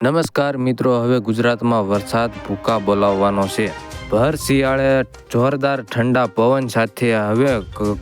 નમસ્કાર મિત્રો, હવે ગુજરાતમાં વરસાદ ભૂકા બોલાવવાનો છે. ભર શિયાળે જોરદાર ઠંડા પવન સાથે હવે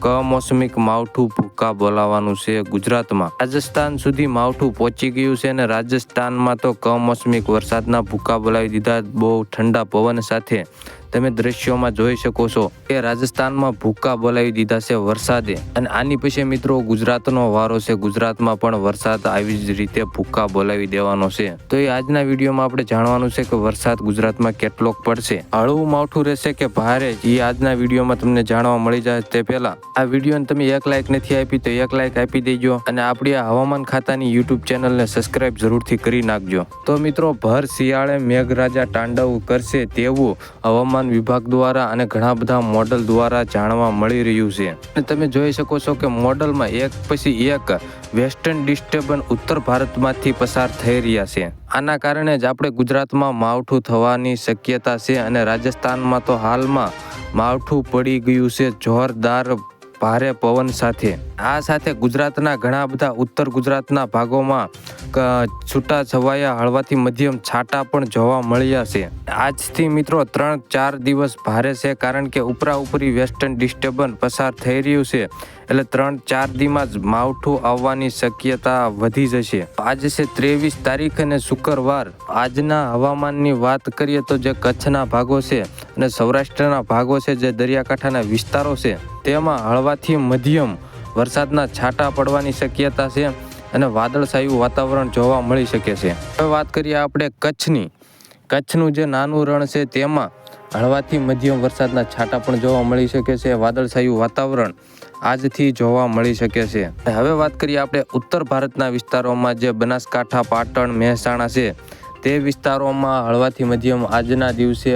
કમોસમી માવઠું ભૂકા બોલાવવાનું છે ગુજરાતમાં. રાજસ્થાન સુધી માવઠું પહોંચી ગયું છે અને રાજસ્થાનમાં તો કમોસમી વરસાદના ભૂકા બોલાવી દીધા. બહુ ઠંડા પવન સાથે તમે દ્રશ્યોમાં જોઈ શકો છો કે રાજસ્થાનમાં ભૂકા બોલાવી દીધા છે વરસાદે. અને આની પછી મિત્રો ગુજરાતનો વારો છે. ગુજરાતમાં પણ વરસાદ આવી જ રીતે ભૂકા બોલાવી દેવાનો છે. તો એ આજના વિડીયોમાં આપણે જાણવાનું છે કે વરસાદ ગુજરાતમાં કેટલોક પડશે, હળવું માવઠું રહેશે કે ભારે, એ આજના વિડીયોમાં તમને જાણવા મળી જાય. તે પહેલા આ વિડીયોને તમે એક લાઇક નથી આપી તો એક લાઇક આપી દેજો અને આપણી આ હવામાન ખાતાની યુટ્યુબ ચેનલને સબસ્ક્રાઇબ જરૂરથી કરી નાખજો. તો મિત્રો, ભર શિયાળે મેઘરાજા તાંડવ કરશે તેવું હવામાન વિભાગ દ્વારા અને ઘણા બધા મોડલ દ્વારા જાણવા મળી રહ્યું છે. અને તમે જોઈ શકો છો કે મોડલમાં એક પછી એક વેસ્ટર્ન ડિસ્ટર્બન્સ ઉત્તર ભારતમાંથી પસાર થઈ રહ્યા છે. આના કારણે જ આપણે ગુજરાતમાં માવઠું થવાની શક્યતા છે અને રાજસ્થાનમાં તો હાલમાં માવઠું પડી ગયું છે જોરદાર ભારે પવન સાથે. આ સાથે ગુજરાતના ઘણા બધા ઉત્તર ગુજરાતના ભાગોમાં છૂટા છવાયા હળવાથી મધ્યમ છાંટા પણ જોવા મળ્યા છે. આજથી મિત્રો 3-4 દિવસ ભારે છે, કારણ કે ઉપરી વેસ્ટર્ન ડિસ્ટર્બન્સ પસાર થઈ રહ્યું છે. એટલે 3-4 દિવસમાં જ માવઠું આવવાની શક્યતા વધી જશે. આજે છે 23 તારીખ અને શુક્રવાર. આજના હવામાનની વાત કરીએ તો જે કચ્છના ભાગો છે અને સૌરાષ્ટ્રના ભાગો છે, જે દરિયાકાંઠાના વિસ્તારો છે, તેમાં હળવાથી મધ્યમ વરસાદના છાંટા પડવાની શક્યતા છે અને વાદળછાયું વાતાવરણ જોવા મળી શકે છે. હવે વાત કરીએ આપણે કચ્છની. કચ્છનું જે નાનું રણ છે તેમાં હળવાથી મધ્યમ વરસાદના છાંટા પણ જોવા મળી શકે છે. વાદળછાયું વાતાવરણ આજથી જોવા મળી શકે છે. હવે વાત કરીએ આપણે ઉત્તર ભારતના વિસ્તારોમાં, જે બનાસકાંઠા, પાટણ, મહેસાણા છે, તે વિસ્તારોમાં હળવાથી મધ્યમ આજના દિવસે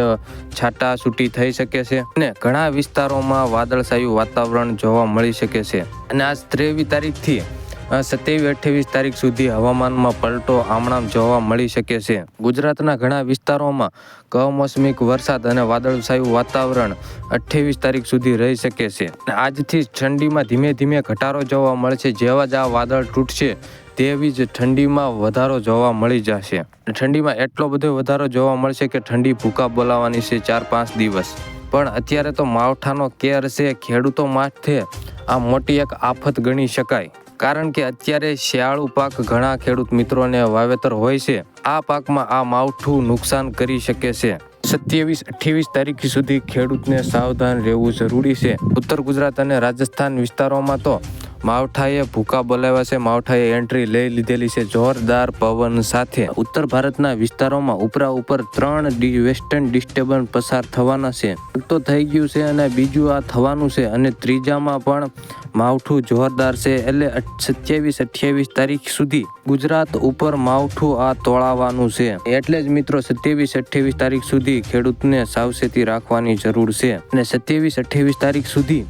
છાંટા છૂટી થઈ શકે છે અને ઘણા વિસ્તારોમાં વાદળછાયું વાતાવરણ જોવા મળી શકે છે. અને આજ 23 તારીખથી 27-28 તારીખ સુધી હવામાનમાં પલટો આમણામ જોવા મળી શકે છે. ગુજરાતના ઘણા વિસ્તારોમાં કમોસમી વરસાદ અને વાદળછાયું વાતાવરણ 28 તારીખ સુધી રહી શકે છે. આજથી ઠંડીમાં ધીમે ધીમે ઘટાડો જોવા મળશે. જેવા જ આ વાદળ તૂટશે તેવી જ ઠંડીમાં વધારો જોવા મળી જશે. ઠંડીમાં એટલો બધો વધારો જોવા મળશે કે ઠંડી ભૂકા બોલાવવાની છે 4-5 દિવસ. પણ અત્યારે તો માવઠાનો કેર છે. ખેડૂતો માટે આ મોટી એક આફત ગણી શકાય, કારણ કે અત્યારે શિયાળુ પાક ઘણા ખેડૂત મિત્રોને વાવેતર હોય છે. આ પાકમાં આ માવઠું નુકસાન કરી શકે છે. 27-28 તારીખ સુધી ખેડૂતને સાવધાન રહેવું જરૂરી છે. ઉત્તર ગુજરાત અને રાજસ્થાન વિસ્તારોમાં તો માવઠાએ ભૂકા બોલાવ્યા છે. માવઠાએ એન્ટ્રી લઈ લીધેલી છે જોરદાર પવન સાથે. ઉત્તર ભારતના વિસ્તારોમાં ઉપર 3 વેસ્ટર્ન ડિસ્ટર્બન્સ પસાર થવાના છે. તો થઈ ગયું છે અને બીજું આ થવાનું છે અને ત્રીજામાં પણ માવઠું જોરદાર છે. એટલે 27-28 તારીખ સુધી ગુજરાત ઉપર માવઠું આ તોળાવાનું છે. એટલે જ મિત્રો 27-28 તારીખ સુધી ખેડૂતને સાવચેતી રાખવાની જરૂર છે. અને 27-28 તારીખ સુધી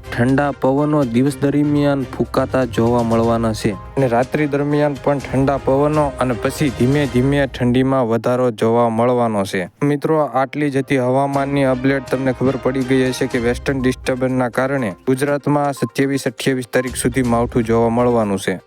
ઠંડા પવનો દિવસ દરમિયાન ફૂંકાતા જોવા મળવાના છે અને રાત્રિ દરમિયાન પણ ઠંડા પવનો અને પછી ધીમે ધીમે ઠંડીમાં વધારો જોવા મળવાનો છે. મિત્રો, આટલી જ હતી હવામાનની અપડેટ. તમને ખબર પડી ગઈ હશે કે વેસ્ટર્ન ડિસ્ટર્બન્સના કારણે ગુજરાતમાં 27-28 તારીખ સુધી માવઠું જોવા મળવાનું છે.